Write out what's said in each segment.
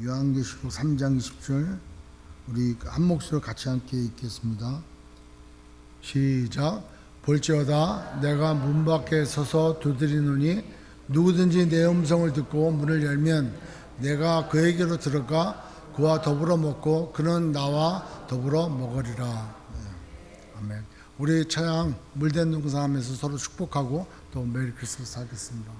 요한계시록 3장 20절 우리 한 목소리로 같이 함께 읽겠습니다. 시작. 볼지어다 내가 문 밖에 서서 두드리노니 누구든지 내 음성을 듣고 문을 열면 내가 그에게로 들어가 그와 더불어 먹고 그는 나와 더불어 먹으리라. 아멘. 우리 차양 물된 동사하면서 서로 축복하고 또 메리 크리스마스 하겠습니다.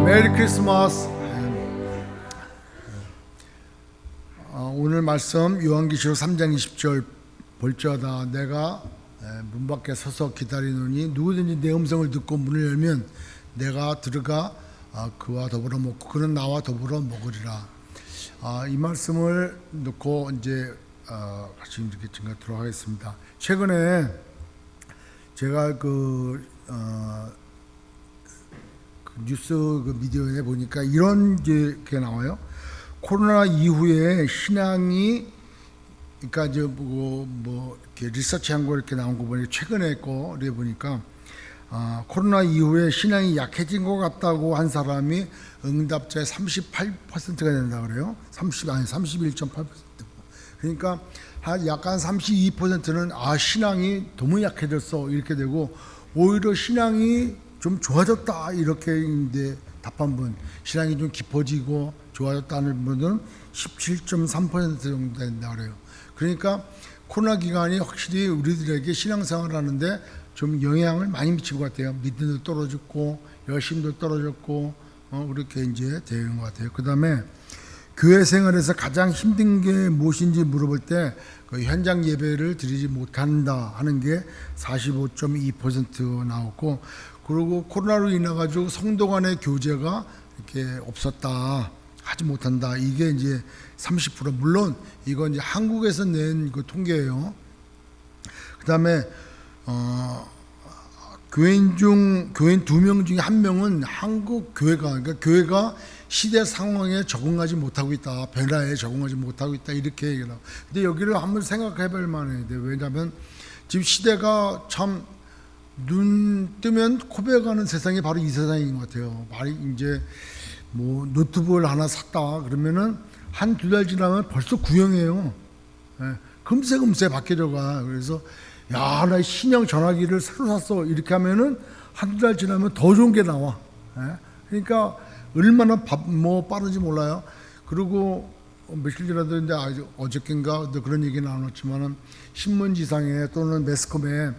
메리 크리스마스. 오늘 말씀 요한계시록 3장 20절 볼지어다 내가 문 밖에 서서 기다리노니 누구든지 내 음성을 듣고 문을 열면 내가 들어가 그와 더불어 먹고 그는 나와 더불어 먹으리라. 이 말씀을 놓고 이제 같이 이렇게 증거하도록 하겠습니다. 최근에 제가 그 뉴스 미디어에 보니까 이런 게 나와요. 코로나 이후에 신앙이, 그러니까 이제 뭐 이렇게 리서치한 거 이렇게 나온 거 보니까 최근에 거를 보니까 코로나 이후에 신앙이 약해진 것 같다고 한 사람이 응답자의 38%가 된다 그래요. 31.8%. 그러니까 약간 32%는 신앙이 너무 약해졌어 이렇게 되고, 오히려 신앙이 좀 좋아졌다 이렇게 이제 답한 분, 신앙이 좀 깊어지고 좋아졌다는 분은 17.3% 정도 된다 그래요. 그러니까 코로나 기간이 확실히 우리들에게 신앙생활을 하는데 좀 영향을 많이 미친 것 같아요. 믿음도 떨어졌고 열심도 떨어졌고 그렇게 이제 되는 것 같아요. 그 다음에 교회 생활에서 가장 힘든 게 무엇인지 물어볼 때 그 현장 예배를 드리지 못한다 하는 게 45.2% 나왔고, 그리고 코로나로 인해 가지고 성도 간의 교제가 이렇게 없었다, 하지 못한다, 이게 이제 30%. 물론 이건 이제 한국에서 낸 그 통계예요. 그다음에 교인 2명 중에 1명은 한국 교회가, 그러니까 교회가 시대 상황에 적응하지 못하고 있다, 변화에 적응하지 못하고 있다, 이렇게 얘기를 하고. 근데 여기를 한번 생각해 볼 만해요. 왜냐하면 지금 시대가 참 눈 뜨면 코베가는 세상이 바로 이 세상인 것 같아요. 말이 이제 뭐 노트북을 하나 샀다 그러면은 한 두 달 지나면 벌써 구형해요. 금세 바뀌어가. 그래서 야, 나 신형 전화기를 새로 샀어 이렇게 하면은 한 두 달 지나면 더 좋은 게 나와. 그러니까 얼마나 빠른지 몰라요. 그리고 며칠 전에도 이제 어저께인가 그런 얘기 나눴지만은 신문지상에 또는 매스컴에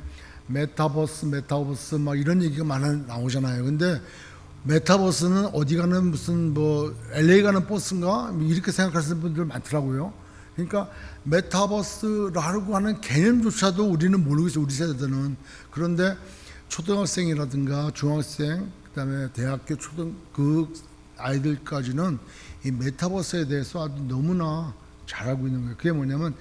메타버스 막 이런 얘기가 많이 나오잖아요. 근데 메타버스는 어디 가는 무슨 뭐 LA 가는 버스인가 이렇게 생각하시는 분들 많더라고요. 그러니까 메타버스라고 하는 개념조차도 우리는 모르고 있어요, 우리 세대들은. 그런데 초등학생이라든가 중학생, 그다음에 대학교 그 아이들까지는 이 메타버스에 대해서 아주 너무나 잘 알고 있는 거예요. 그게 뭐냐면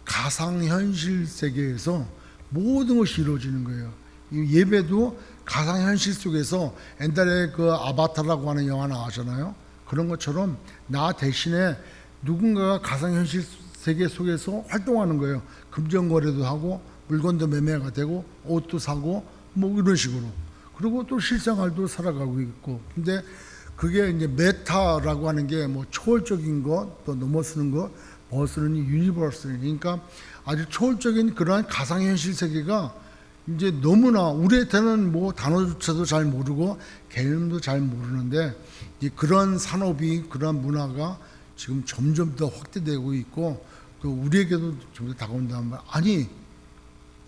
가상현실 세계에서 모든 것이 이루어지는 거예요. 이 예배도 가상현실 속에서, 옛날에 그 아바타라고 하는 영화 나왔잖아요. 그런 것처럼 나 대신에 누군가가 가상현실 세계 속에서 활동하는 거예요. 금전거래도 하고 물건도 매매가 되고 옷도 사고 뭐 이런 식으로. 그리고 또 실생활도 살아가고 있고. 근데 그게 이제 메타라고 하는 게 뭐 초월적인 것, 또 넘어서는 것, 버스는 유니버스, 그러니까 아주 초월적인 그러한 가상현실 세계가 이제 너무나 우리한테는 뭐 단어조차도 잘 모르고 개념도 잘 모르는데, 그런 산업이, 그런 문화가 지금 점점 더 확대되고 있고, 또 우리에게도 좀 더 다가온다는 말. 아니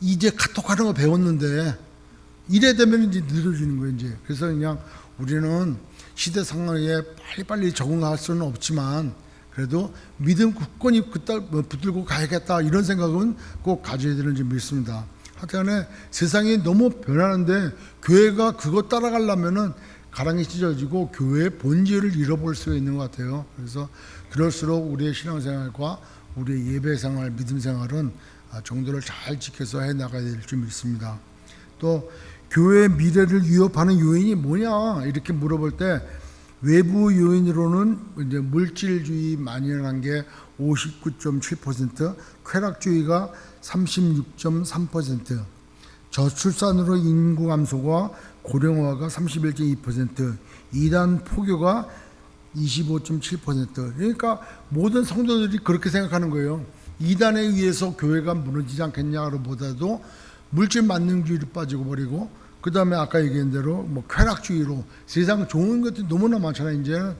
이제 카톡 하는 거 배웠는데 이래 되면 이제 늦어지는 거예요, 이제. 그래서 그냥 우리는 시대 상황에 빨리빨리 적응할 수는 없지만 그래도 믿음 굳건히 붙들고 가야겠다 이런 생각은 꼭 가져야 되는지 믿습니다. 하여튼간에 세상이 너무 변하는데 교회가 그거 따라가려면은 가랑이 찢어지고 교회의 본질을 잃어버릴 수가 있는 것 같아요. 그래서 그럴수록 우리의 신앙생활과 우리의 예배생활, 믿음생활은 정도를 잘 지켜서 해나가야 될 줄 믿습니다. 또 교회의 미래를 위협하는 요인이 뭐냐 이렇게 물어볼 때 외부 요인으로는 이제 물질주의 만연한 게 59.7%, 쾌락주의가 36.3%, 저출산으로 인구 감소가 고령화가 31.2%, 이단 포교가 25.7%. 그러니까 모든 성도들이 그렇게 생각하는 거예요. 이단에 의해서 교회가 무너지지 않겠냐보다도 물질 만능주의로 빠지고 버리고, 그 다음에 아까 얘기한 대로 뭐 쾌락주의로 세상 좋은 것들이 너무나 많잖아요. 이제는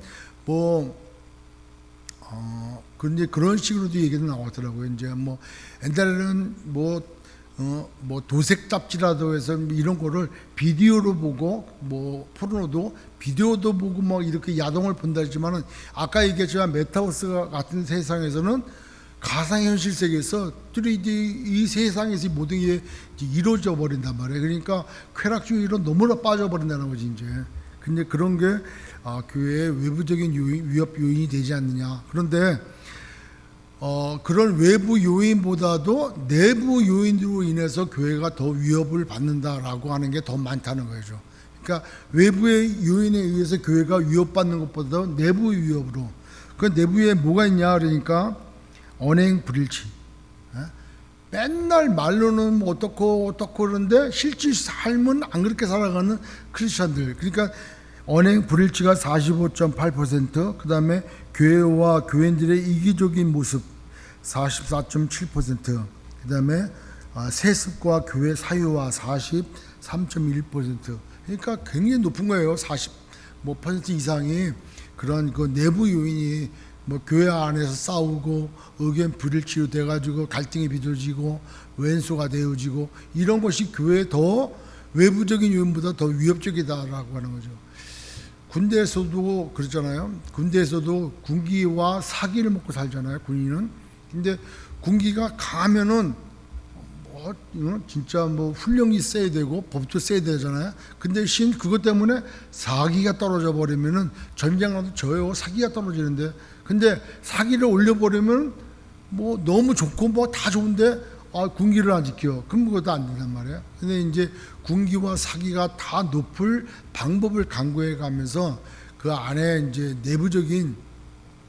근데 그런 식으로도 얘기도 나왔더라고요. 이제 뭐 옛날에는 뭐 도색 잡지라도 해서 이런 거를 비디오로 보고 뭐 포르노도 비디오도 보고 뭐 이렇게 야동을 본다 했지만은 아까 얘기했지만 메타버스 같은 세상에서는 가상현실 세계에서 3D 이 세상에서 모든 게 이루어져 버린단 말이에요. 그러니까 쾌락주의로 너무나 빠져버린다는 거지 이제. 근데 그런 게 교회의 외부적인 위협 요인이 되지 않느냐. 그런데 그런 외부 요인보다도 내부 요인으로 인해서 교회가 더 위협을 받는다라고 하는 게 더 많다는 거죠. 그러니까 외부의 요인에 의해서 교회가 위협받는 것보다 내부 위협으로. 그 내부에 뭐가 있냐 그러니까 언행 불일치. 맨날 말로는 뭐 어떻고 그러는데 실제 삶은 안 그렇게 살아가는 크리스천들. 그러니까 언행 불일치가 45.8%, 그 다음에 교회와 교인들의 이기적인 모습 44.7%, 그 다음에 세습과 교회 사유화 43.1%. 그러니까 굉장히 높은 거예요. 45% 이상이 그런 그 내부 요인이 뭐 교회 안에서 싸우고 의견 불일치로 돼가지고 갈등이 빚어지고 왼수가 되어지고 이런 것이 교회에 더 외부적인 요인보다 더 위협적이다라고 하는 거죠. 군대에서도 그렇잖아요. 군대에서도 군기와 사기를 먹고 살잖아요. 군인은. 근데 군기가 가면은 진짜 뭐 훈련이 세야 되고 법도 세야 되잖아요. 근데 그것 때문에 사기가 떨어져 버리면은 전쟁하도 져요. 사기가 떨어지는데. 근데 사기를 올려버리면 뭐 너무 좋고 뭐 다 좋은데 군기를 안 지켜. 그럼 그것도 안 된단 말이에요. 근데 이제 군기와 사기가 다 높을 방법을 강구해 가면서 그 안에 이제 내부적인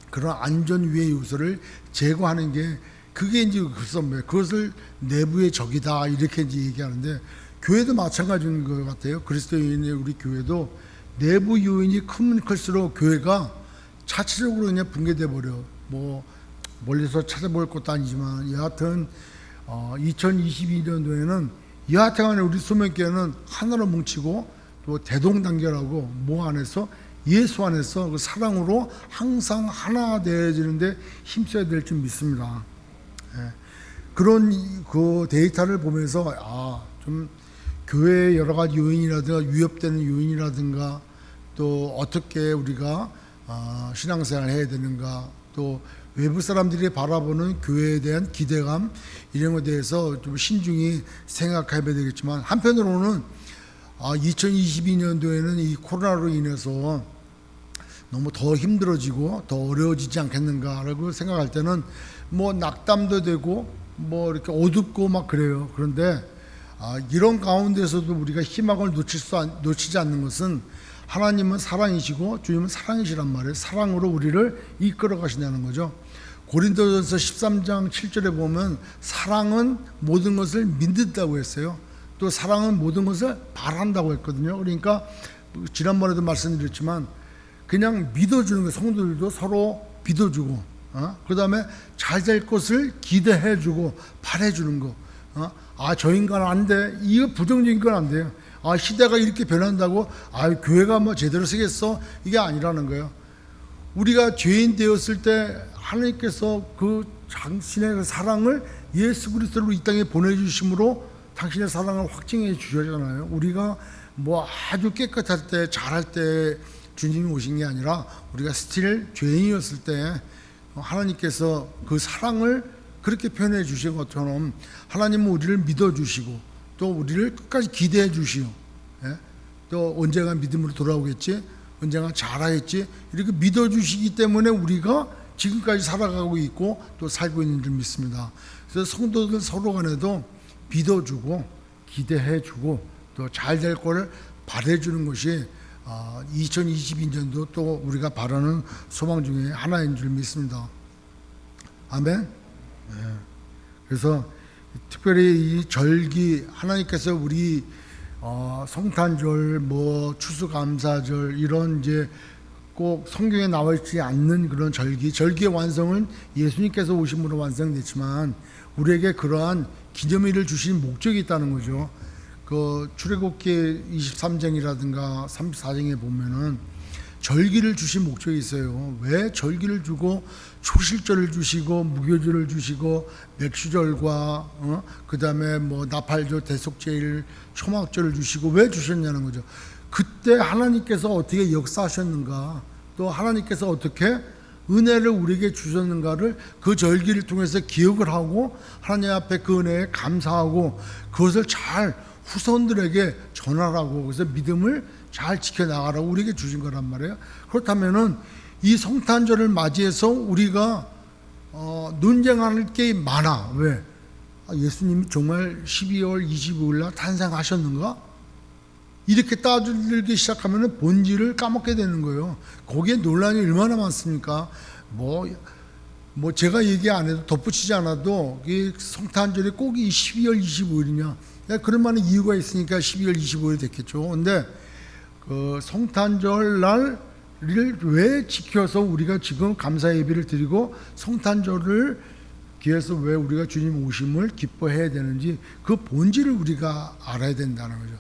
그런 안전 위의 요소를 제거하는 게 그게 이제 그것을 내부의 적이다 이렇게 이제 얘기하는데 교회도 마찬가지인 것 같아요. 그리스도인의 우리 교회도 내부 요인이 크면 클수록 교회가 자체적으로 그냥 붕괴돼 버려. 뭐 멀리서 찾아볼 것도 아니지만 여하튼 2022년도에는 여하튼간에 우리 소명교회는 하나로 뭉치고 또 대동단결하고 뭐 안에서 예수 안에서 그 사랑으로 항상 하나 되어지는데 힘써야 될 줄 믿습니다. 예. 그런 그 데이터를 보면서 좀 교회의 여러 가지 요인이라든가 위협되는 요인이라든가 또 어떻게 우리가 신앙생활을 해야 되는가 또 외부 사람들이 바라보는 교회에 대한 기대감 이런 것에 대해서 좀 신중히 생각해야 되겠지만 한편으로는 2022년도에는 이 코로나로 인해서 너무 더 힘들어지고 더 어려워지지 않겠는가라고 생각할 때는 뭐 낙담도 되고 뭐 이렇게 어둡고 막 그래요. 그런데 이런 가운데서도 우리가 희망을 놓치지 않는 것은 하나님은 사랑이시고 주님은 사랑이시란 말이에요. 사랑으로 우리를 이끌어 가신다는 거죠. 고린도전서 13장 7절에 보면 사랑은 모든 것을 믿는다고 했어요. 또 사랑은 모든 것을 바란다고 했거든요. 그러니까 지난번에도 말씀드렸지만 그냥 믿어주는 거예요. 성도들도 서로 믿어주고 그 다음에 잘 될 것을 기대해주고 바래주는 거. 저 인간 안 돼. 이거 부정적인 건 안 돼요. 시대가 이렇게 변한다고 교회가 뭐 제대로 쓰겠어? 이게 아니라는 거예요. 우리가 죄인 되었을 때 하나님께서 그 당신의 그 사랑을 예수 그리스도로 이 땅에 보내주심으로 당신의 사랑을 확증해 주셨잖아요. 우리가 뭐 아주 깨끗할 때 잘할 때 주님이 오신 게 아니라 우리가 스틸 죄인이었을 때 하나님께서 그 사랑을 그렇게 표현해 주신 것처럼 하나님은 우리를 믿어주시고 또 우리를 끝까지 기대해 주시오. 예? 또 언젠가 믿음으로 돌아오겠지, 언젠가 잘하겠지, 이렇게 믿어주시기 때문에 우리가 지금까지 살아가고 있고 또 살고 있는 줄 믿습니다. 그래서 성도들 서로 간에도 믿어주고 기대해주고 또 잘 될 거를 바라주는 것이 2022년도 또 우리가 바라는 소망 중에 하나인 줄 믿습니다. 아멘. 네. 그래서 특별히 이 절기, 하나님께서 우리 성탄절, 뭐 추수감사절 이런 이제 꼭 성경에 나와 있지 않는 그런 절기의 완성은 예수님께서 오심으로 완성됐지만 우리에게 그러한 기념일을 주신 목적이 있다는 거죠. 그 출애굽기 23장이라든가 34장에 보면은 절기를 주신 목적이 있어요. 왜 절기를 주고 초실절을 주시고 무교절을 주시고 맥주절과 그 다음에 뭐 나팔절, 대속제일, 초막절을 주시고 왜 주셨냐는 거죠. 그때 하나님께서 어떻게 역사하셨는가, 또 하나님께서 어떻게 은혜를 우리에게 주셨는가를 그 절기를 통해서 기억을 하고 하나님 앞에 그 은혜에 감사하고 그것을 잘 후손들에게 전하라고, 그래서 믿음을 잘 지켜나가라고 우리에게 주신 거란 말이에요. 그렇다면은 이 성탄절을 맞이해서 우리가 논쟁할 게 많아. 왜? 예수님이 정말 12월 25일 날 탄생하셨는가? 이렇게 따지기 시작하면 본질을 까먹게 되는 거예요. 거기에 논란이 얼마나 많습니까? 뭐 제가 얘기 안 해도 덧붙이지 않아도 이 성탄절이 꼭 이 12월 25일이냐? 그럴 만한 이유가 있으니까 12월 25일이 됐겠죠. 근데 그 성탄절 날을 왜 지켜서 우리가 지금 감사 예배를 드리고 성탄절을 기해서 왜 우리가 주님 오심을 기뻐해야 되는지 그 본질을 우리가 알아야 된다는 거죠.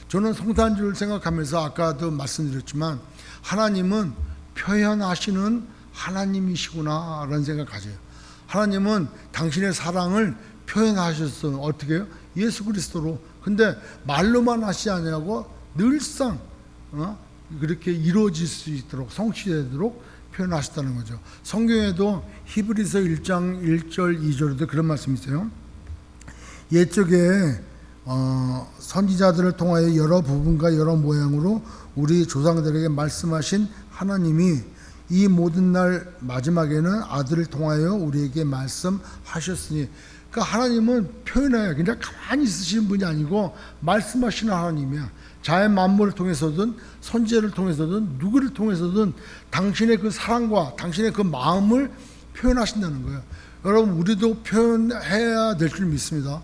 저는 성탄절을 생각하면서 아까도 말씀드렸지만 하나님은 표현하시는 하나님이시구나 라는 생각을 가져요. 하나님은 당신의 사랑을 표현하셨어요. 어떻게 해요? 예수 그리스도로. 근데 말로만 하시지 않냐고 늘상 그렇게 이루어질 수 있도록 성취되도록 표현하셨다는 거죠. 성경에도 히브리서 1장 1절 2절에도 그런 말씀이 있어요. 옛적에 선지자들을 통하여 여러 부분과 여러 모양으로 우리 조상들에게 말씀하신 하나님이 이 모든 날 마지막에는 아들을 통하여 우리에게 말씀하셨으니, 그러니까 하나님은 표현해요. 그냥 가만히 있으시는 분이 아니고 말씀하시는 하나님이야. 자연 만물을 통해서든 선지자를 통해서든 누구를 통해서든 당신의 그 사랑과 당신의 그 마음을 표현하신다는 거예요. 여러분, 우리도 표현해야 될 줄 믿습니다.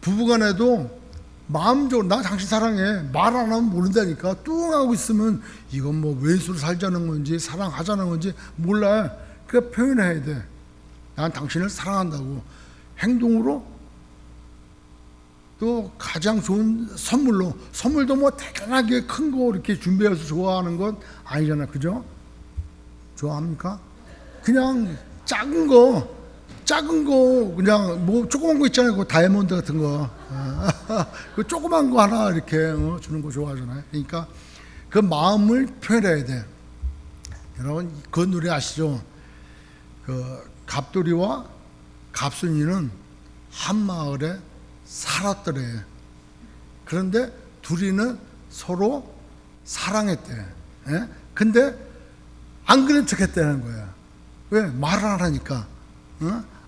부부간에도 마음적으로 나 당신 사랑해 말 안 하면 모른다니까. 뚱하고 있으면 이건 뭐 왼수로 살자는 건지 사랑하자는 건지 몰라. 그러니까 표현해야 돼. 난 당신을 사랑한다고. 행동으로 또 가장 좋은 선물도 뭐 대단하게 큰 거 이렇게 준비해서 좋아하는 건 아니잖아. 그죠? 좋아합니까? 그냥 작은 거 그냥 뭐 조그만 거 있잖아요. 그 다이아몬드 같은 거. 그 조그만 거 하나 이렇게 주는 거 좋아하잖아요. 그러니까 그 마음을 표현해야 돼. 여러분 그 노래 아시죠? 그 갑돌이와 갑순이는 한 마을에 살았더래. 그런데 둘이는 서로 사랑했대. 예? 근데 안 그런 척 했다는 거야. 왜? 말을 안 하니까.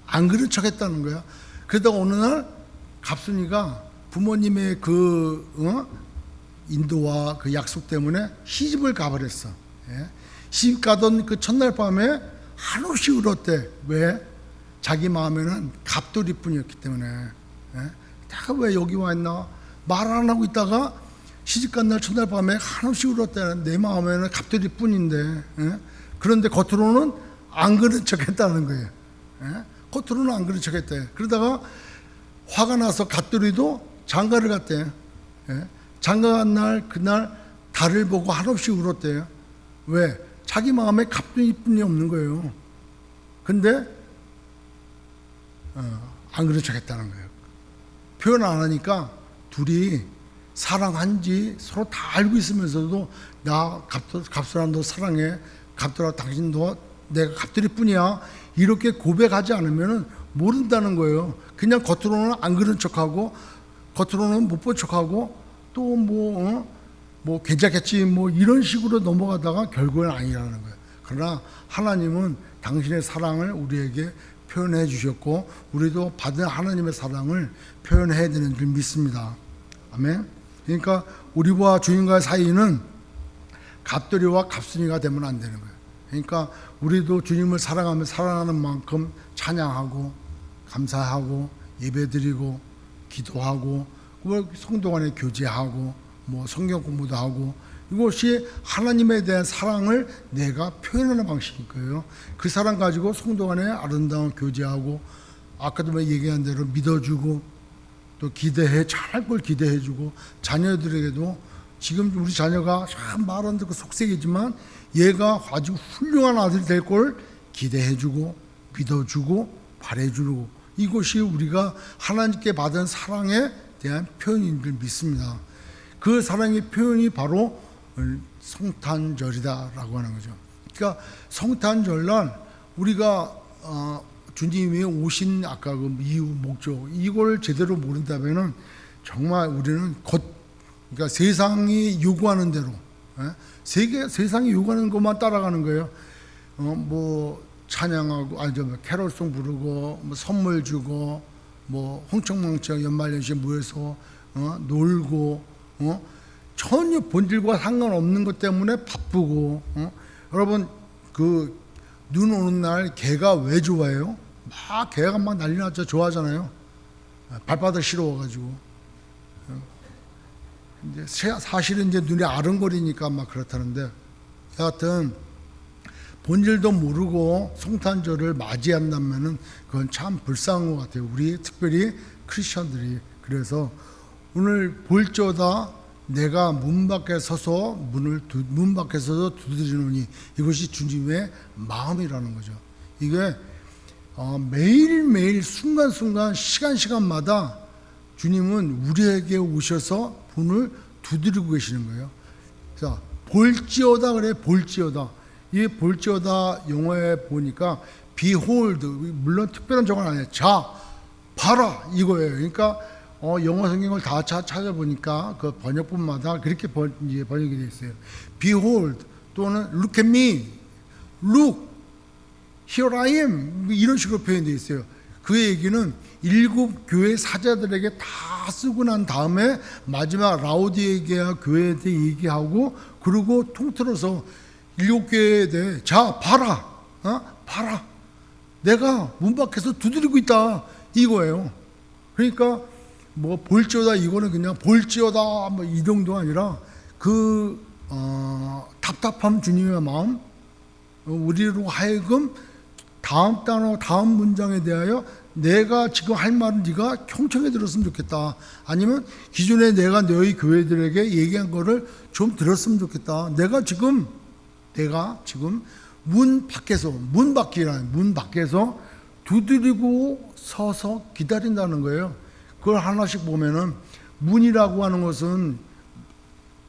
안 그런 척 했다는 거야. 그러다가 어느 날 갑순이가 부모님의 그 인도와 그 약속 때문에 시집을 가버렸어. 예? 시집 가던 그 첫날 밤에 한없이 울었대. 왜? 자기 마음에는 갑돌이뿐이었기 때문에. 예? 내가 왜 여기 와 있나? 말 안 하고 있다가 시집간 날 첫날 밤에 한없이 울었대. 내 마음에는 갑돌이뿐인데. 예? 그런데 겉으로는 안 그런 척했다는 거예요. 예? 겉으로는 안 그런 척했대. 그러다가 화가 나서 갑돌이도 장가를 갔대. 예? 장가간 날 그날 달을 보고 한없이 울었대요. 왜? 자기 마음에 갑돌이뿐이 없는 거예요. 근데 안 그런 척했다는 거예요. 표현 안 하니까 둘이 사랑한지 서로 다 알고 있으면서도 나 갑돌아 너 사랑해, 갑돌아 당신도 내가 갑돌이 뿐이야, 이렇게 고백하지 않으면 모른다는 거예요. 그냥 겉으로는 안 그런 척하고 겉으로는 못 본 척하고 또 뭐 괜찮겠지 뭐 이런 식으로 넘어가다가 결국은 아니라는 거예요. 그러나 하나님은 당신의 사랑을 우리에게 표현해 주셨고 우리도 받은 하나님의 사랑을 표현해야 되는 줄 믿습니다. 아멘. 그러니까 우리와 주님과의 사이는 갑돌이와 갑순이가 되면 안 되는 거예요. 그러니까 우리도 주님을 사랑하면 사랑하는 만큼 찬양하고 감사하고 예배드리고 기도하고 성도 간에 교제하고 뭐 성경 공부도 하고, 이것이 하나님에 대한 사랑을 내가 표현하는 방식일 거예요. 그 사랑 가지고 성도 간에 아름다운 교제하고, 아까도 얘기한 대로 믿어주고 또 잘할 걸 기대해주고, 자녀들에게도 지금 우리 자녀가 참 말 안 듣고 속색이지만 얘가 아주 훌륭한 아들이 될 걸 기대해주고 믿어주고 바래주고, 이것이 우리가 하나님께 받은 사랑에 대한 표현인 줄 믿습니다. 그 사랑의 표현이 바로 성탄절이다라고 하는 거죠. 그러니까 성탄절날 우리가 주님이 오신 아까 그 이유 목적 이걸 제대로 모른다면은 정말 우리는 그러니까 세상이 요구하는 대로 세상이 요구하는 것만 따라가는 거예요. 뭐 찬양하고 캐롤송 부르고 뭐 선물 주고 뭐 흥청망청 연말연시에 모여서 놀고 전혀 본질과 상관없는 것 때문에 바쁘고 여러분 그 눈 오는 날 개가 왜 좋아해요? 개가 막 난리 났죠. 좋아하잖아요. 발바닥 시려워가지고. 이제 사실은 이제 눈이 아른거리니까 막 그렇다는데, 여하튼 본질도 모르고 성탄절을 맞이한다면은 그건 참 불쌍한 것 같아요. 우리 특별히 크리스천들이. 그래서 오늘 볼지어다 내가 문 밖에 서서 문 밖에서도 두드리노니, 이것이 주님의 마음이라는 거죠. 이게 매일매일 순간순간 시간마다 주님은 우리에게 오셔서 문을 두드리고 계시는 거예요. 자, 볼지어다 그래. 볼지어다. 이 볼지어다 영어에 보니까 behold, 물론 특별한 적은 아니에요. 자, 봐라 이거예요. 그러니까 영어 성경을 다 찾아보니까 그 번역본마다 그렇게 번역이 되어 있어요. Behold 또는 Look at me, Look, Here I am, 이런 식으로 표현되어 있어요. 그 얘기는 7 교회 사자들에게 다 쓰고 난 다음에 마지막 라오디게아 교회에 대해 얘기하고, 그리고 통틀어서 7 교회에 대해 자 봐라, 봐라, 내가 문 밖에서 두드리고 있다 이거예요. 그러니까 뭐 볼지어다 이거는 그냥 볼지어다 뭐 이 정도가 아니라 그 답답함 주님의 마음, 우리로 하여금 다음 단어 다음 문장에 대하여 내가 지금 할 말은 네가 경청해 들었으면 좋겠다, 아니면 기존에 내가 너희 교회들에게 얘기한 거를 좀 들었으면 좋겠다. 내가 지금 문 밖에서 두드리고 서서 기다린다는 거예요. 그걸 하나씩 보면은 문이라고 하는 것은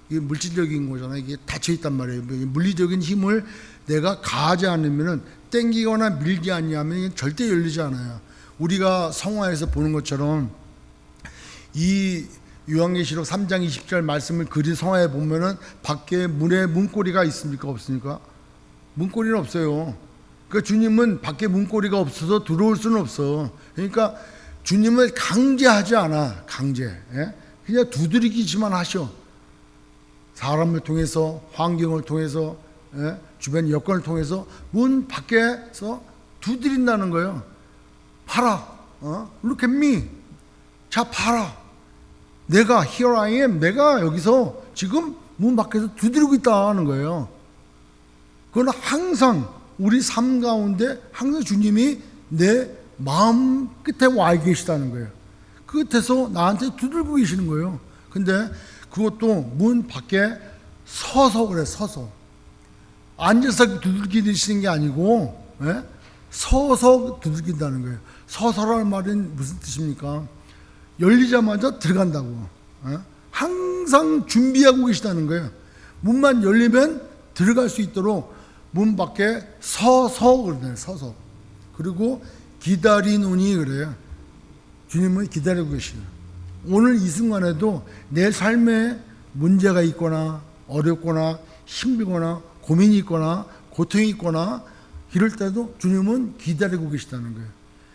이게 물질적인 거잖아요. 이게 닫혀 있단 말이에요. 물리적인 힘을 내가 가하지 않으면은, 땡기거나 밀지 않으면 절대 열리지 않아요. 우리가 성화에서 보는 것처럼 이 요한계시록 3장 20절 말씀을 그린 성화에 보면은 밖에 문에 문고리가 있습니까? 없습니까? 문고리는 없어요. 그러니까 주님은 밖에 문고리가 없어서 들어올 수는 없어. 그러니까 주님을 강제하지 않아. 그냥 두드리기지만 하셔. 사람을 통해서, 환경을 통해서, 주변 여건을 통해서 문 밖에서 두드린다는 거예요. 봐라, Look at me. 자, 봐라. 내가 here I am. 내가 여기서 지금 문 밖에서 두드리고 있다는 거예요. 그건 항상 우리 삶 가운데 항상 주님이 내 마음 끝에 와 계시다는 거예요. 끝에서 나한테 두들고 계시는 거예요. 근데 그것도 문 밖에 서서 그래. 서서 앉아서 두들기시는 게 아니고 서서 두들긴다는 거예요. 서서라는 말은 무슨 뜻입니까? 열리자마자 들어간다고. 항상 준비하고 계시다는 거예요. 문만 열리면 들어갈 수 있도록 문 밖에 서서 그러네요. 서서. 그리고 기다리노니 그래요. 주님은 기다리고 계시요. 오늘 이 순간에도 내 삶에 문제가 있거나 어렵거나 힘들거나 고민이 있거나 고통이 있거나 이럴 때도 주님은 기다리고 계시다는 거예요.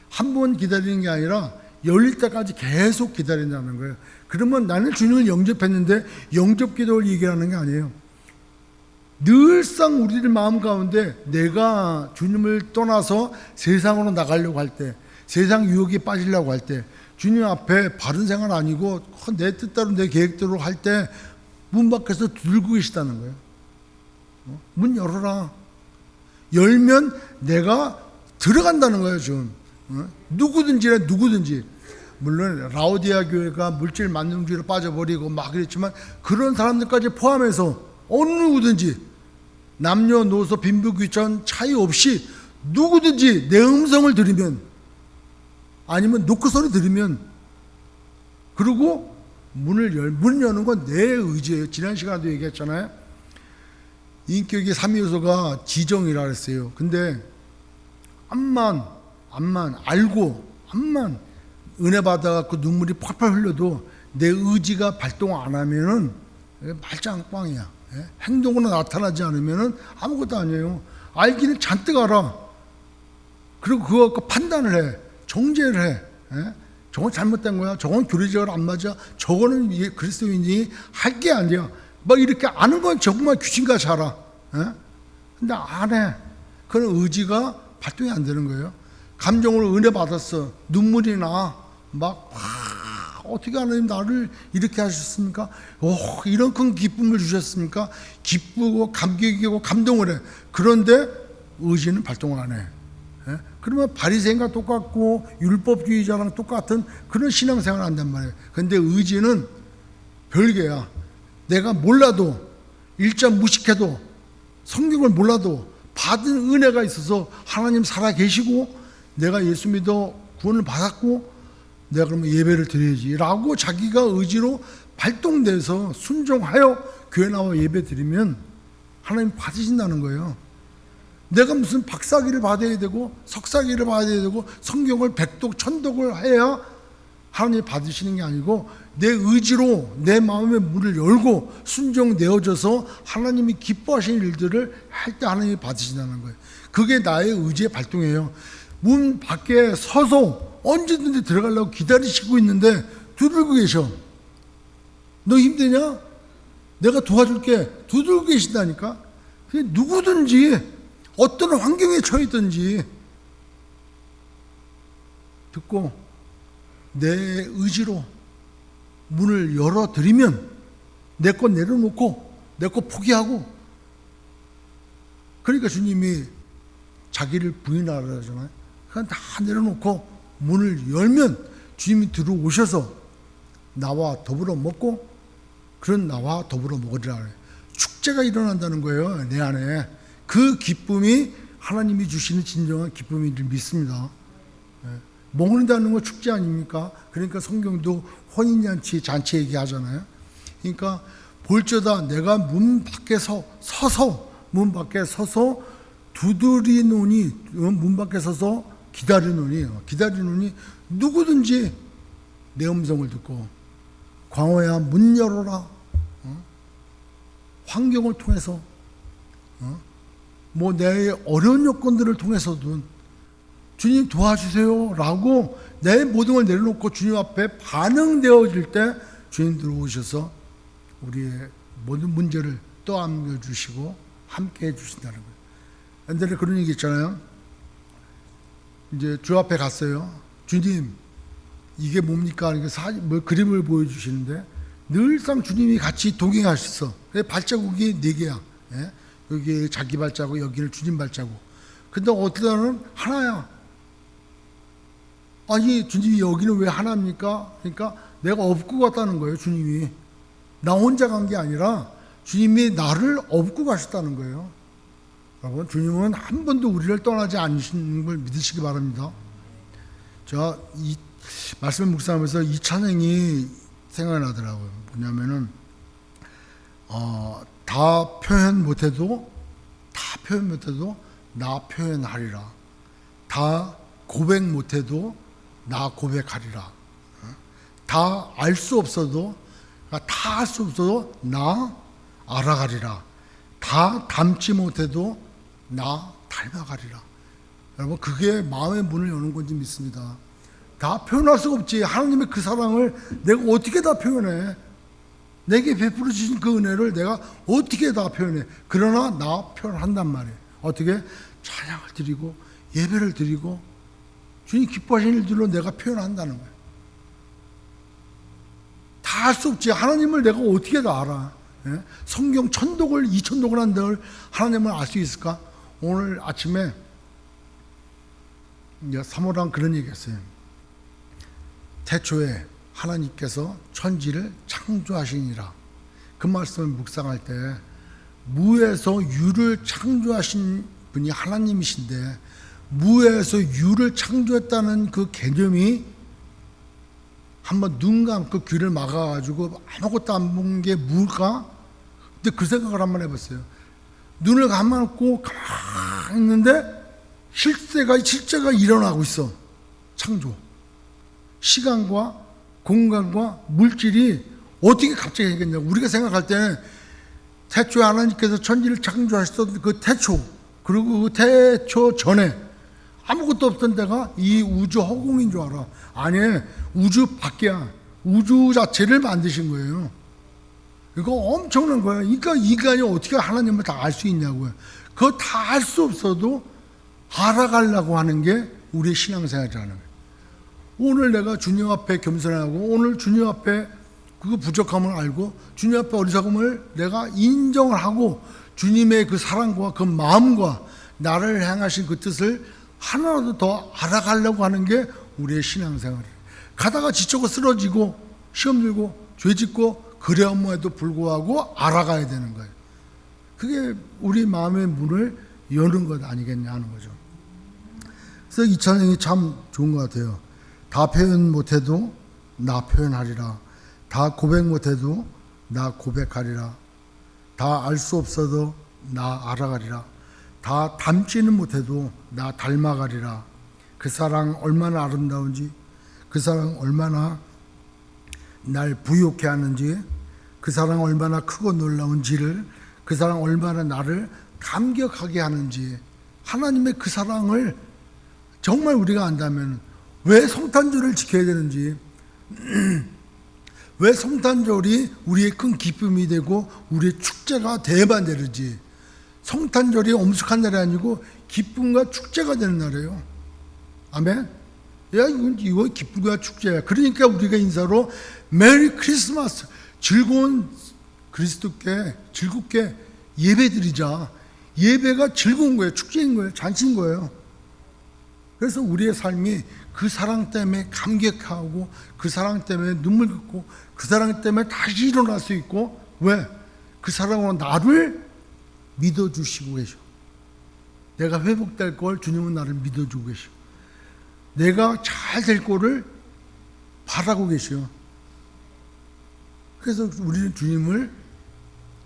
한 번 기다리는 게 아니라 열릴 때까지 계속 기다린다는 거예요. 그러면 나는 주님을 영접했는데 영접 기도를 얘기하는 게 아니에요. 늘상 우리들 마음 가운데 내가 주님을 떠나서 세상으로 나가려고 할 때, 세상 유혹에 빠지려고 할 때, 주님 앞에 바른 생활 아니고 내 뜻대로 내 계획대로 할 때 문 밖에서 두들고 계시다는 거예요. 문 열어라. 열면 내가 들어간다는 거예요. 지금 누구든지 물론 라오디아 교회가 물질 만능주의로 빠져버리고 막 그랬지만 그런 사람들까지 포함해서 어느 누구든지 남녀노소 빈부귀천 차이 없이 누구든지 내 음성을 들으면 아니면 노크 소리 들으면 그리고 문 여는 건 내 의지예요. 지난 시간에도 얘기했잖아요. 인격의 3요소가 지정이라 그랬어요. 근데 암만 알고 암만 은혜 받아갖고 눈물이 펄펄 흘려도 내 의지가 발동 안 하면은 말짱꽝이야. 행동으로 나타나지 않으면은 아무것도 아니에요. 알기는 잔뜩 알아. 그리고 그거 갖고 판단을 해. 정죄를 해. 저건 잘못된 거야. 저건 교리적으로 안 맞아. 저거는 그리스도인이 할 게 아니야. 막 이렇게 아는 건 정말 귀신같이 알아. 근데 안 해. 그런 의지가 발동이 안 되는 거예요. 감정으로 은혜 받았어. 눈물이 나. 막 어떻게 하나님 나를 이렇게 하셨습니까? 이런 큰 기쁨을 주셨습니까? 기쁘고 감격이고 감동을 해. 그런데 의지는 발동을 안 해. 그러면 바리새인과 똑같고 율법주의자랑 똑같은 그런 신앙생활을 한단 말이에요. 그런데 의지는 별개야. 내가 몰라도 일자 무식해도 성경을 몰라도 받은 은혜가 있어서 하나님 살아 계시고 내가 예수 믿어 구원을 받았고 내가 그러면 예배를 드려야지 라고 자기가 의지로 발동돼서 순종하여 교회 나와 예배 드리면 하나님 받으신다는 거예요. 내가 무슨 박사기를 받아야 되고 석사기를 받아야 되고 성경을 백독 천독을 해야 하나님이 받으시는 게 아니고 내 의지로 내 마음의 문을 열고 순종되어져서 하나님이 기뻐하시는 일들을 할 때 하나님이 받으신다는 거예요. 그게 나의 의지의 발동이에요. 문 밖에 서서 언제든지 들어가려고 기다리시고 있는데 두들고 계셔. 너 힘드냐? 내가 도와줄게. 두들고 계신다니까. 누구든지 어떤 환경에 처했든지 듣고 내 의지로 문을 열어드리면 내 것 내려놓고 내 것 포기하고 그러니까 주님이 자기를 부인하라 하잖아요. 그냥 다 내려놓고 문을 열면 주님이 들어오셔서 나와 더불어 먹고 그런 나와 더불어 먹으리라 그래요. 축제가 일어난다는 거예요. 내 안에. 그 기쁨이 하나님이 주시는 진정한 기쁨인 줄 믿습니다. 먹는다는 건 축제 아닙니까? 그러니까 성경도 혼인잔치, 잔치 얘기하잖아요. 그러니까 볼저다 내가 문 밖에 서서 두드리노니 문 밖에 서서 기다리노니 누구든지 내 음성을 듣고 광호야 문 열어라. 환경을 통해서 뭐 내 어려운 여건들을 통해서든 주님 도와주세요 라고 내 모든 걸 내려놓고 주님 앞에 반응되어질 때 주님 들어오셔서 우리의 모든 문제를 떠안겨 주시고 함께 해 주신다는 거예요. 옛날에 그런 얘기 있잖아요. 이제 주 앞에 갔어요. 주님 이게 뭡니까? 뭐 그림을 보여주시는데 늘상 주님이 같이 동행하셨어. 발자국이 4개야. 여기 자기 발자국, 여기는 주님 발자국. 근데 어떤 하나야. 아니 주님이 여기는 왜 하나입니까? 그러니까 내가 업고 갔다는 거예요. 주님이 나 혼자 간 게 아니라 주님이 나를 업고 가셨다는 거예요. 여러분 주님은 한 번도 우리를 떠나지 않으시는 걸 믿으시기 바랍니다. 자, 말씀을 묵상하면서 이 찬양이 생각나더라고요. 뭐냐면은 다 표현 못해도 나 표현하리라. 다 고백 못해도 나 고백하리라. 다 알 수 없어도 다 알 수 없어도 나 알아가리라. 다 닮지 못해도 나 닮아가리라. 여러분, 그게 마음의 문을 여는 건지 믿습니다. 다 표현할 수가 없지. 하나님의 그 사랑을 내가 어떻게 다 표현해? 내게 베풀어 주신 그 은혜를 내가 어떻게 다 표현해? 그러나 나 표현한단 말이에요. 어떻게? 찬양을 드리고 예배를 드리고 주님 기뻐하시는 일들로 내가 표현한다는 거예요. 다 할 수 없지. 하나님을 내가 어떻게 다 알아? 예? 성경 1000독을 2000독을 한들 하나님을 알 수 있을까? 오늘 아침에 사모랑 그런 얘기했어요. 태초에 하나님께서 천지를 창조하시니라. 그 말씀을 묵상할 때 무에서 유를 창조하신 분이 하나님이신데 무에서 유를 창조했다는 그 개념이 한번 눈 감고 귀를 막아가지고 아무것도 안 본 게 뭘까? 근데 그 생각을 한번 해봤어요. 눈을 감고 가만히 있는데 실제가 일어나고 있어. 창조. 시간과 공간과 물질이 어떻게 갑자기 생겼냐고. 우리가 생각할 때는 태초에 하나님께서 천지를 창조하셨던 그 태초, 그리고 그 태초 전에 아무것도 없던 데가 이 우주 허공인 줄 알아. 아니, 우주 밖이야. 우주 자체를 만드신 거예요. 이거 엄청난 거예요. 그러니까 인간이 어떻게 하나님을 다 알 수 있냐고요. 그거 다 알 수 없어도 알아가려고 하는 게 우리의 신앙생활이라는 거예요. 오늘 내가 주님 앞에 겸손하고 오늘 주님 앞에 그 부족함을 알고 주님 앞에 어리석음을 내가 인정을 하고 주님의 그 사랑과 그 마음과 나를 향하신 그 뜻을 하나라도 더 알아가려고 하는 게 우리의 신앙생활이에요. 가다가 지치고 쓰러지고 시험 들고 죄 짓고 그래야에도 불구하고 알아가야 되는 거예요. 그게 우리 마음의 문을 여는 것 아니겠냐 하는 거죠. 그래서 이 찬양이 참 좋은 것 같아요. 다 표현 못해도 나 표현하리라. 다 고백 못해도 나 고백하리라. 다 알 수 없어도 나 알아가리라. 다 닮지는 못해도 나 닮아가리라. 그 사랑 얼마나 아름다운지, 그 사랑 얼마나 날 부욕해 하는지, 그 사랑 얼마나 크고 놀라운지를, 그 사랑 얼마나 나를 감격하게 하는지, 하나님의 그 사랑을 정말 우리가 안다면 왜 성탄절을 지켜야 되는지, 왜 성탄절이 우리의 큰 기쁨이 되고 우리의 축제가 돼야만 되는지. 성탄절이 엄숙한 날이 아니고 기쁨과 축제가 되는 날이에요. 아멘. 야, 이거 기쁨과 축제야. 그러니까 우리가 인사로 메리 크리스마스, 즐거운 그리스도께 즐겁게 예배드리자. 예배가 즐거운 거예요. 축제인 거예요. 잔치인 거예요. 그래서 우리의 삶이 그 사랑 때문에 감격하고 그 사랑 때문에 눈물 긋고 그 사랑 때문에 다시 일어날 수 있고. 왜? 그 사랑으로 나를 믿어주시고 계셔. 내가 회복될 걸 주님은 나를 믿어주고 계셔. 내가 잘 될 거를 바라고 계셔. 그래서 우리는 주님을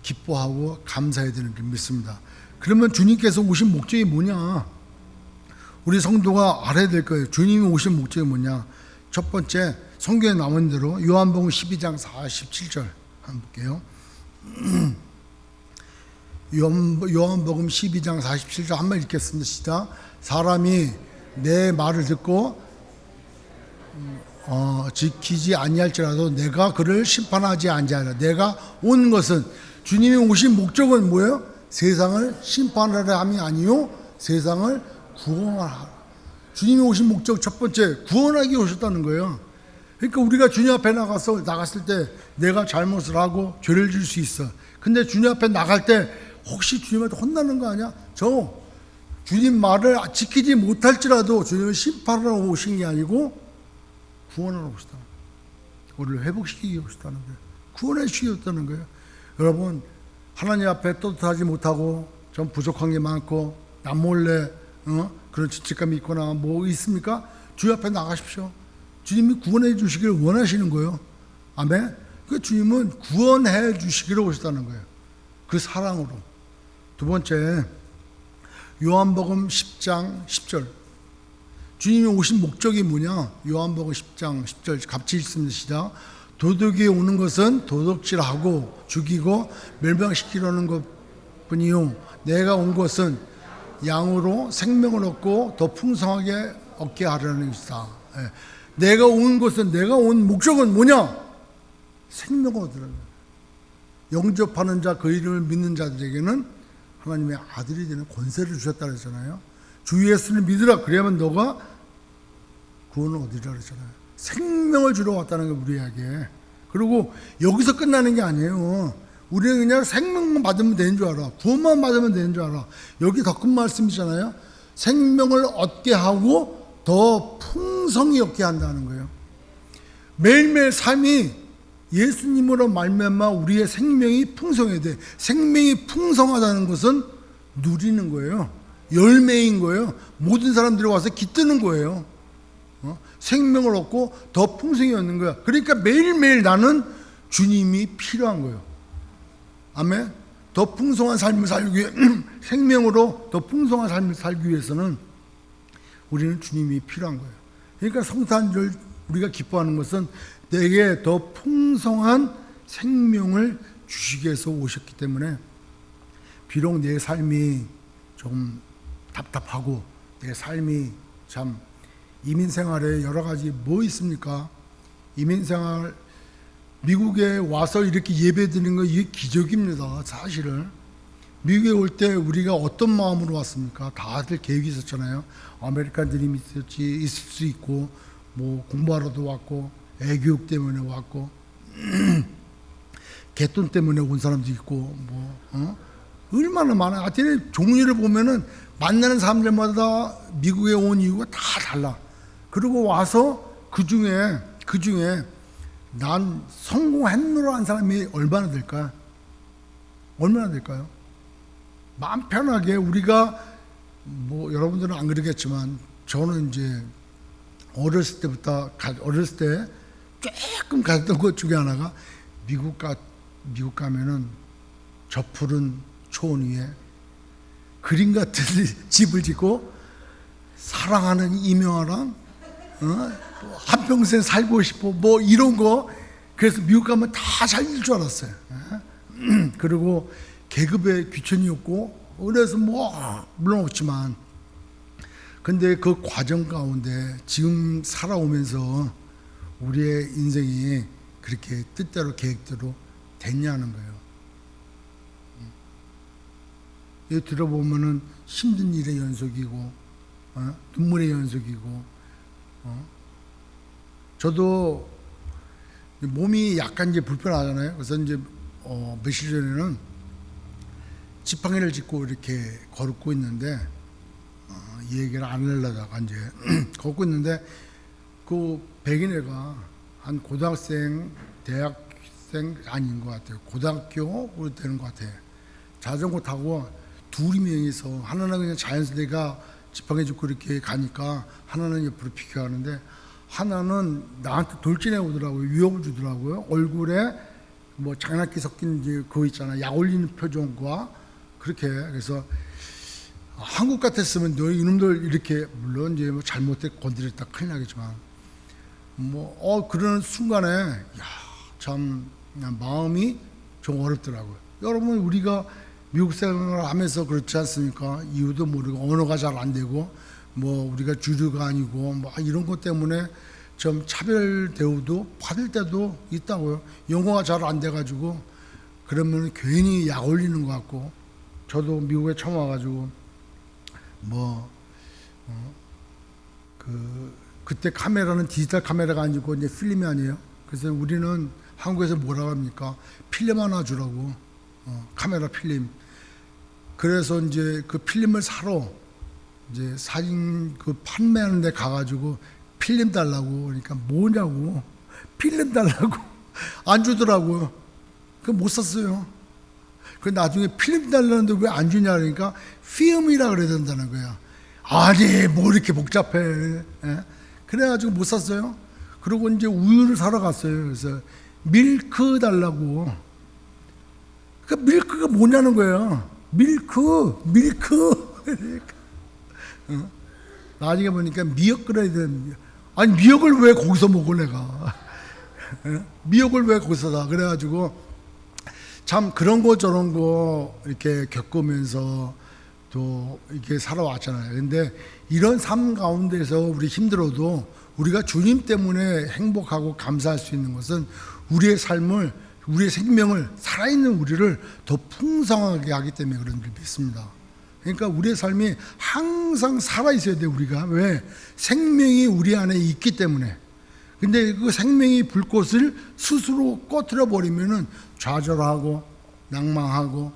기뻐하고 감사해야 되는 줄 믿습니다. 그러면 주님께서 오신 목적이 뭐냐? 우리 성도가 알아야 될 거예요. 주님이 오신 목적이 뭐냐? 첫 번째, 성경에 나온 대로 요한복음 12장 47절 한번 볼게요. 요한복음 12장 47절 한번 읽겠습니다. 시작. 사람이 내 말을 듣고 지키지 아니할지라도 내가 그를 심판하지 아니하리라. 내가 온 것은, 주님이 오신 목적은 뭐예요? 세상을 심판하려 함이 아니요 세상을 구원하라. 주님이 오신 목적 첫 번째, 구원하기 오셨다는 거예요. 그러니까 우리가 주님 앞에 나갔을 때 내가 잘못을 하고 죄를 질 수 있어. 근데 주님 앞에 나갈 때 혹시 주님한테 혼나는 거 아니야? 저 주님 말을 지키지 못할지라도 주님은 심판하러 오신 게 아니고 구원하러 오셨다는 거예요. 우리를 회복시키기 오셨다는 거예요. 구원해 주셨다는 거예요. 여러분, 하나님 앞에 떳떳하지 못하고 좀 부족한 게 많고 남몰래 그런 죄책감이 있거나 뭐 있습니까? 주님 앞에 나가십시오. 주님이 구원해 주시기를 원하시는 거예요. 아멘. 그 주님은 구원해 주시기를 오셨다는 거예요. 그 사랑으로. 두 번째, 요한복음 10장 10절. 주님이 오신 목적이 뭐냐? 요한복음 10장 10절 같이 읽습니다. 시작. 도둑이 오는 것은 도둑질하고 죽이고 멸망시키려는 것뿐이요, 내가 온 것은 양으로 생명을 얻고 더 풍성하게 얻게 하려는 것이다. 내가 온 것은, 내가 온 목적은 뭐냐? 생명을 얻으라는 거예요. 영접하는 자, 그 이름을 믿는 자들에게는 하나님의 아들이 되는 권세를 주셨다 그랬잖아요. 주 예수를 믿으라, 그래야만 너가 구원을 얻으리라 그랬잖아요. 생명을 주러 왔다는 게 우리에게. 그리고 여기서 끝나는 게 아니에요. 우리는 그냥 생명만 받으면 되는 줄 알아. 구원만 받으면 되는 줄 알아. 여기 더 큰 말씀이잖아요. 생명을 얻게 하고 더 풍성히 얻게 한다는 거예요. 매일매일 삶이 예수님으로 말미암아 우리의 생명이 풍성해야 돼. 생명이 풍성하다는 것은 누리는 거예요. 열매인 거예요. 모든 사람들이 와서 깃드는 거예요. 생명을 얻고 더 풍성히 얻는 거야. 그러니까 매일매일 나는 주님이 필요한 거예요. 아멘. 더 풍성한 삶을 살기 위해 생명으로 더 풍성한 삶을 살기 위해서는 우리는 주님이 필요한 거예요. 그러니까 성탄절 우리가 기뻐하는 것은 내게 더 풍성한 생명을 주시기 위해서 오셨기 때문에, 비록 내 삶이 좀 답답하고 내 삶이 참, 이민생활에 여러 가지 뭐 있습니까? 이민생활, 미국에 와서 이렇게 예배드리는 거 이게 기적입니다. 사실은 미국에 올 때 우리가 어떤 마음으로 왔습니까? 다들 계획이 있었잖아요. 아메리칸 드림이 있을 수 있고, 뭐 공부하러도 왔고, 애교육 때문에 왔고, 개돈 때문에 온 사람도 있고, 얼마나 많아. 하여튼 종류를 보면은 만나는 사람들마다 미국에 온 이유가 다 달라. 그리고 와서 그 중에 난 성공했노라 한 사람이 얼마나 될까? 얼마나 될까요? 마음 편하게 우리가, 뭐 여러분들은 안 그러겠지만 저는 이제 어렸을 때 조금 갔던 것 중에 하나가, 미국 가면은 저 푸른 초원 위에 그림 같은 집을 짓고 사랑하는 이명아랑 한평생 살고 싶어, 뭐 이런 거. 그래서 미국 가면 다 살릴 줄 알았어요. 그리고 계급에 귀천이 없고, 그래서 뭐 물론 없지만, 근데 그 과정 가운데 지금 살아오면서 우리의 인생이 그렇게 뜻대로 계획대로 됐냐는 거예요. 여기 들어보면은 힘든 일의 연속이고, 눈물의 연속이고, 저도 몸이 약간 이제 불편하잖아요. 그래서 이제 며칠 전에는 지팡이를 짚고 이렇게 걷고 있는데, 이 얘기를 안 하려다가 이제 걷고 있는데, 그 백인애가 한 고등학생, 대학생 아닌 것 같아요. 고등학교 되는 것 같아요. 자전거 타고 둘이 명이서, 하나는 그냥 자연스레가 지팡이 짚고 이렇게 가니까 하나는 옆으로 비켜가는데, 하나는 나한테 돌진해 오더라고요. 위협을 주더라고요. 얼굴에 뭐 장난기 섞인 이제 그거 있잖아, 약 올리는 표정과 그렇게. 그래서 한국 같았으면 너 이놈들 이렇게, 물론 이제 뭐 잘못해 건드렸다 큰일 나겠지만, 뭐 그러는 순간에 참 마음이 좀 어렵더라고요. 여러분, 우리가 미국 생활을 하면서 그렇지 않습니까? 이유도 모르고 언어가 잘 안 되고, 뭐 우리가 주류가 아니고 뭐 이런 것 때문에 좀 차별 대우도 받을 때도 있다고요. 영어가 잘 안 돼가지고 그러면 괜히 약 올리는 것 같고. 저도 미국에 처음 와가지고 그때 카메라는 디지털 카메라가 아니고 이제 필름이 아니에요. 그래서 우리는 한국에서 뭐라고 합니까? 필름 하나 주라고, 카메라 필름. 그래서 이제 그 필름을 사러 이제 사진 그 판매하는 데 가가지고 필름 달라고. 그러니까 뭐냐고, 필름 달라고 안 주더라고요. 그 못 샀어요. 그 나중에 필름 달라는데 왜 안 주냐 그러니까 필름이라 그래야 된다는 거야. 아니 뭐 이렇게 복잡해. 그래가지고 못 샀어요. 그리고 이제 우유를 사러 갔어요. 그래서 밀크 달라고. 그 밀크가 뭐냐는 거예요. 밀크. 나중에 보니까 미역 끓여야 되는. 아니 미역을 왜 거기서 먹어 내가. 미역을 왜 거기서 다. 그래가지고 참 그런 거 저런 거 이렇게 겪으면서 또 이렇게 살아왔잖아요. 근데 이런 삶 가운데서 우리 힘들어도 우리가 주님 때문에 행복하고 감사할 수 있는 것은 우리의 삶을, 우리의 생명을, 살아있는 우리를 더 풍성하게 하기 때문에 그런 줄 믿습니다. 그러니까 우리의 삶이 항상 살아있어야 돼. 우리가 왜? 생명이 우리 안에 있기 때문에. 근데 그 생명이 불꽃을 스스로 꺼트려 버리면은 좌절하고 낭망하고,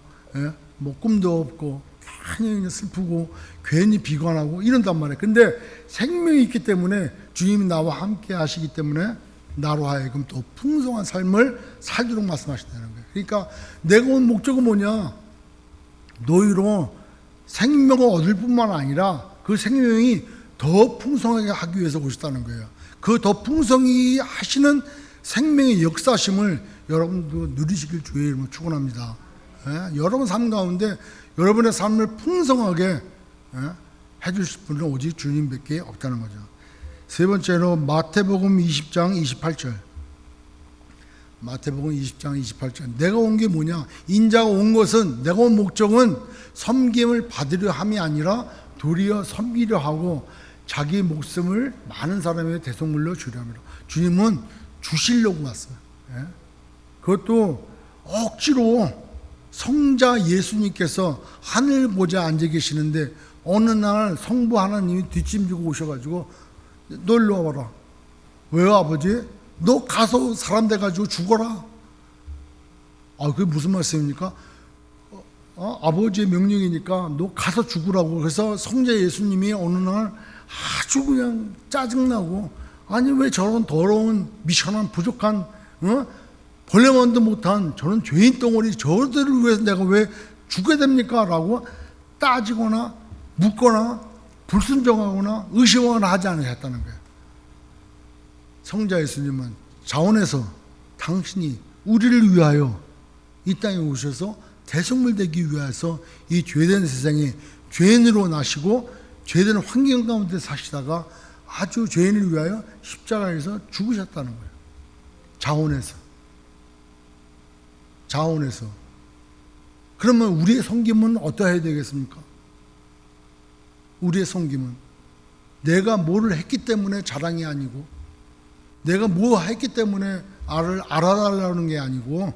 뭐 꿈도 없고 괜히 슬프고 괜히 비관하고 이런단 말이에요. 근데 생명이 있기 때문에 주님이 나와 함께 하시기 때문에 나로 하여금 더 풍성한 삶을 살도록 말씀하신다는 거예요. 그러니까 내가 온 목적은 뭐냐? 너희로 생명을 얻을 뿐만 아니라 그 생명이 더 풍성하게 하기 위해서 오셨다는 거예요. 그 더 풍성히 하시는 생명의 역사심을 여러분도 누리시길 주의 이름으로 축원합니다. 여러분 삶 가운데 여러분의 삶을 풍성하게 해주실 분은 오직 주님밖에 없다는 거죠. 세 번째로 마태복음 20장 28절. 마태복음 20장 28절. 내가 온 게 뭐냐? 인자가 온 것은, 내가 온 목적은 섬김을 받으려 함이 아니라 도리어 섬기려 하고 자기 목숨을 많은 사람의 대속물로 주려 함이라. 주님은 주시려고 왔어요. 그것도 억지로 성자 예수님께서 하늘 보좌에 앉아 계시는데 어느 날 성부 하나님이 뒷짐지고 오셔가지고 너 일로 와봐라. 왜요 아버지? 너 가서 사람 돼가지고 죽어라. 그게 무슨 말씀입니까? 아버지의 명령이니까 너 가서 죽으라고. 그래서 성자 예수님이 어느 날 아주 그냥 짜증나고, 아니 왜 저런 더러운 미천한 부족한 벌레만도 못한 저런 죄인 덩어리 저들을 위해서 내가 왜 죽게 됩니까? 라고 따지거나 묻거나 불순종하거나 의심하거나 하지 않으셨다는 거예요. 성자 예수님은 자원해서 당신이 우리를 위하여 이 땅에 오셔서 대속물 되기 위해서 이 죄된 세상에 죄인으로 나시고 죄된 환경 가운데 사시다가 아주 죄인을 위하여 십자가에서 죽으셨다는 거예요. 자원해서. 그러면 우리의 섬김은 어떠해야 되겠습니까? 우리의 섬김은 내가 뭐를 했기 때문에 자랑이 아니고, 내가 뭐 했기 때문에 알아달라는 게 아니고,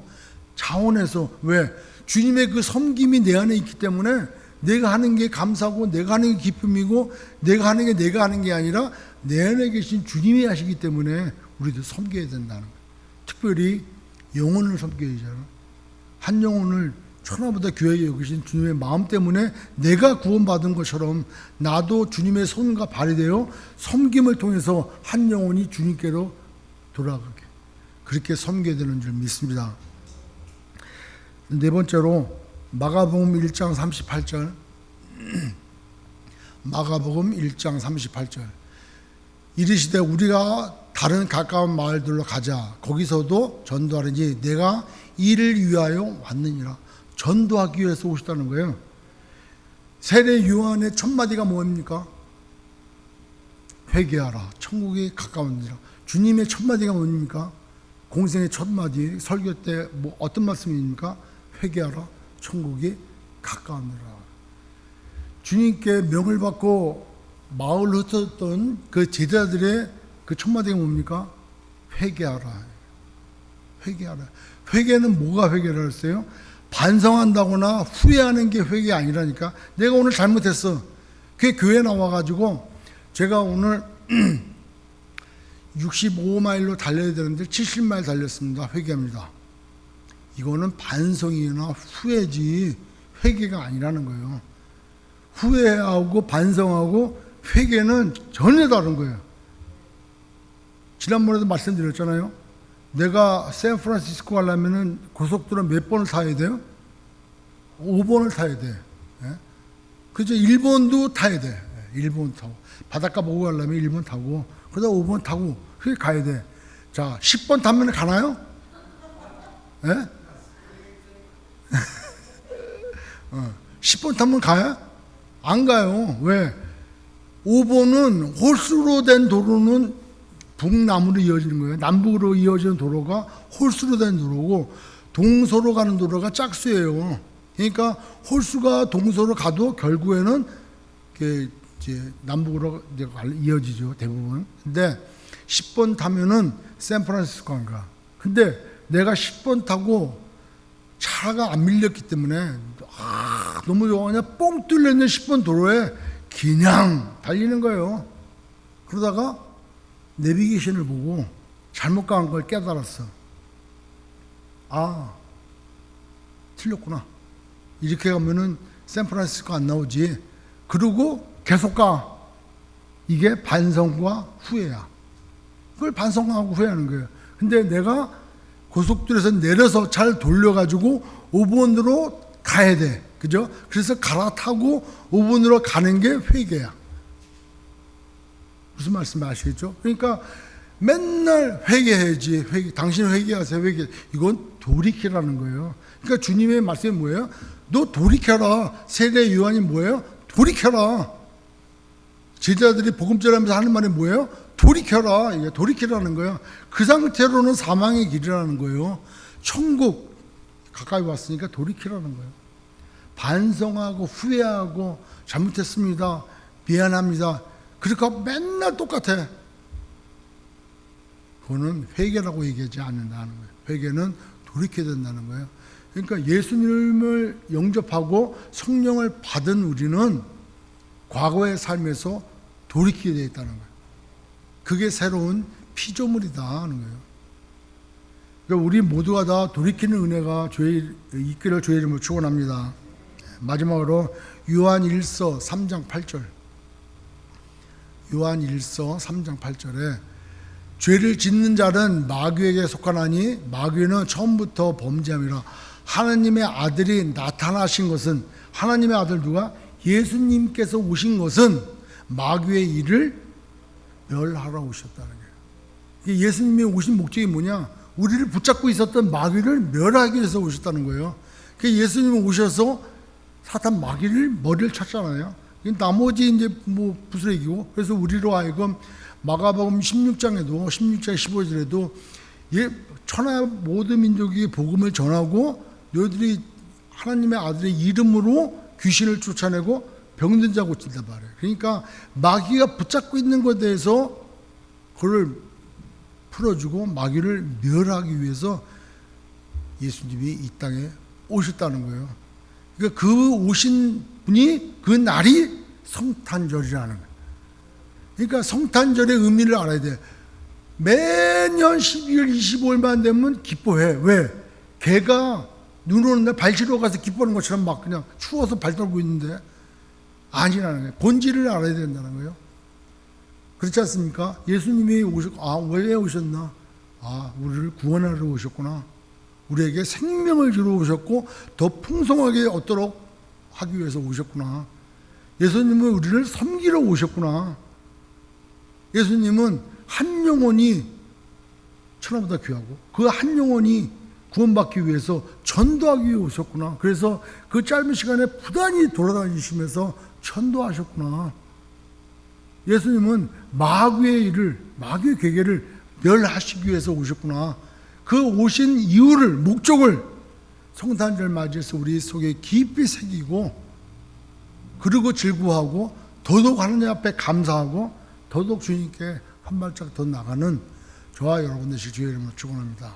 자원해서. 왜? 주님의 그 섬김이 내 안에 있기 때문에 내가 하는 게 감사고, 내가 하는 게 기쁨이고, 내가 하는 게 내가 하는 게 아니라 내 안에 계신 주님이 하시기 때문에 우리도 섬겨야 된다는 거예요. 특별히 영혼을 섬겨야 되잖아요. 한 영혼을 천하보다 귀하게 여기신 주님의 마음 때문에 내가 구원받은 것처럼 나도 주님의 손과 발이 되어 섬김을 통해서 한 영혼이 주님께로 돌아가게, 그렇게 섬겨야 되는 줄 믿습니다. 네 번째로 마가복음 1장 38절. 마가복음 1장 38절. 이르시되 우리가 다른 가까운 마을들로 가자. 거기서도 전도하리니 내가 이를 위하여 왔느니라. 전도하기 위해서 오셨다는 거예요. 세례 요한의 첫 마디가 뭡니까? 회개하라. 천국이 가까우니라. 주님의 첫 마디가 뭡니까? 공생의 첫 마디 설교 때 뭐 어떤 말씀입니까? 회개하라. 천국이 가까우니라. 주님께 명을 받고 마을을 흩었던 그 제자들의 그 첫 마디가 뭡니까? 회개하라. 회개하라. 회개는 뭐가 회개를 했어요? 반성한다거나 후회하는 게 회개 아니라니까. 내가 오늘 잘못했어. 그게 교회 나와가지고 제가 오늘 65마일로 달려야 되는데 70마일 달렸습니다. 회개합니다. 이거는 반성이나 후회지 회개가 아니라는 거예요. 후회하고 반성하고 회개는 전혀 다른 거예요. 지난번에도 말씀드렸잖아요. 내가 샌프란시스코 가려면 고속도로 몇 번을 타야 돼요? 5번을 타야 돼. 그죠? 1번도 타야 돼. 1번 타고. 바닷가 보고 가려면 1번 타고, 그러다 5번 타고, 그게 가야 돼. 자, 10번 타면 가나요? 예? 10번 타면 가요? 안 가요. 왜? 5번은 홀수로 된 도로는 북남으로 이어지는 거예요. 남북으로 이어지는 도로가 홀수로 된 도로고, 동서로 가는 도로가 짝수예요. 그러니까 홀수가 동서로 가도 결국에는 이제 남북으로 이어지죠, 대부분. 근데 10번 타면은 샌프란시스코 안 가. 근데 내가 10번 타고 차가 안 밀렸기 때문에 너무 좋아. 그냥 뻥 뚫려있는 10번 도로에 그냥 달리는 거예요. 그러다가 내비게이션을 보고 잘못 간 걸 깨달았어. 아, 틀렸구나. 이렇게 가면은 샌프란시스코 안 나오지. 그러고 계속 가. 이게 반성과 후회야. 그걸 반성하고 후회하는 거예요. 근데 내가 고속도로에서 내려서 잘 돌려가지고 5번으로 가야 돼. 그죠? 그래서 갈아타고 5번으로 가는 게 회개야. 무슨 말씀 아시겠죠? 그러니까 맨날 회개해야지. 당신 회개하세요. 회개. 이건 돌이키라는 거예요. 그러니까 주님의 말씀이 뭐예요? 너 돌이켜라. 세례 요한이 뭐예요? 돌이켜라. 제자들이 복음 전하면서 하는 말이 뭐예요? 돌이켜라. 이게 돌이키라는 거예요. 그 상태로는 사망의 길이라는 거예요. 천국 가까이 왔으니까 돌이키라는 거예요. 반성하고 후회하고 잘못했습니다. 미안합니다. 그러니까 맨날 똑같아. 그거는 회개라고 얘기하지 않는다는 거예요. 회개는 돌이켜야 된다는 거예요. 그러니까 예수님을 영접하고 성령을 받은 우리는 과거의 삶에서 돌이키게 되어 있다는 거예요. 그게 새로운 피조물이다 하는 거예요. 그러니까 우리 모두가 다 돌이키는 은혜가 있기를 주의 이름으로 축원합니다. 마지막으로 요한 1서 3장 8절. 요한 1서 3장 8절에 죄를 짓는 자는 마귀에게 속하나니 마귀는 처음부터 범죄함이라. 하나님의 아들이 나타나신 것은, 하나님의 아들 누가? 예수님께서 오신 것은 마귀의 일을 멸하러 오셨다는 거예요. 예수님이 오신 목적이 뭐냐? 우리를 붙잡고 있었던 마귀를 멸하기 위해서 오셨다는 거예요. 예수님이 오셔서 사탄 마귀를 머리를 쳤잖아요. 나머지 이제 뭐 부스러기고. 그래서 우리로 하여금 마가복음 16장에도 16장 15절에도 천하 모든 민족이 복음을 전하고 너희들이 하나님의 아들의 이름으로 귀신을 쫓아내고 병든 자 고친다 말이에요. 그러니까 마귀가 붙잡고 있는 것에 대해서 그걸 풀어주고 마귀를 멸하기 위해서 예수님이 이 땅에 오셨다는 거예요. 그러니까 그 오신 분이 그 날이 성탄절이라는 거예요. 그러니까 성탄절의 의미를 알아야 돼. 매년 12월 25일만 되면 기뻐해. 왜? 개가 눈 오는 날 발 치러 가서 기뻐하는 것처럼 막 그냥 추워서 발 떨고 있는데 아니라는 거예요. 본질을 알아야 된다는 거예요. 그렇지 않습니까? 예수님이 오셨고, 왜 오셨나? 우리를 구원하러 오셨구나. 우리에게 생명을 주러 오셨고 더 풍성하게 얻도록 하기 위해서 오셨구나. 예수님은 우리를 섬기러 오셨구나. 예수님은 한 영혼이 천하보다 귀하고 그 한 영혼이 구원받기 위해서 전도하기 위해 오셨구나. 그래서 그 짧은 시간에 부단히 돌아다니시면서 전도하셨구나. 예수님은 마귀의 일을, 마귀의 괴계를 멸하시기 위해서 오셨구나. 그 오신 이유를, 목적을 성탄절 맞이해서 우리 속에 깊이 새기고, 그리고 즐거워하고 더더욱 하나님 앞에 감사하고 더더욱 주님께 한 발짝 더 나가는 저와 여러분 되실 주의 이름으로 축원합니다.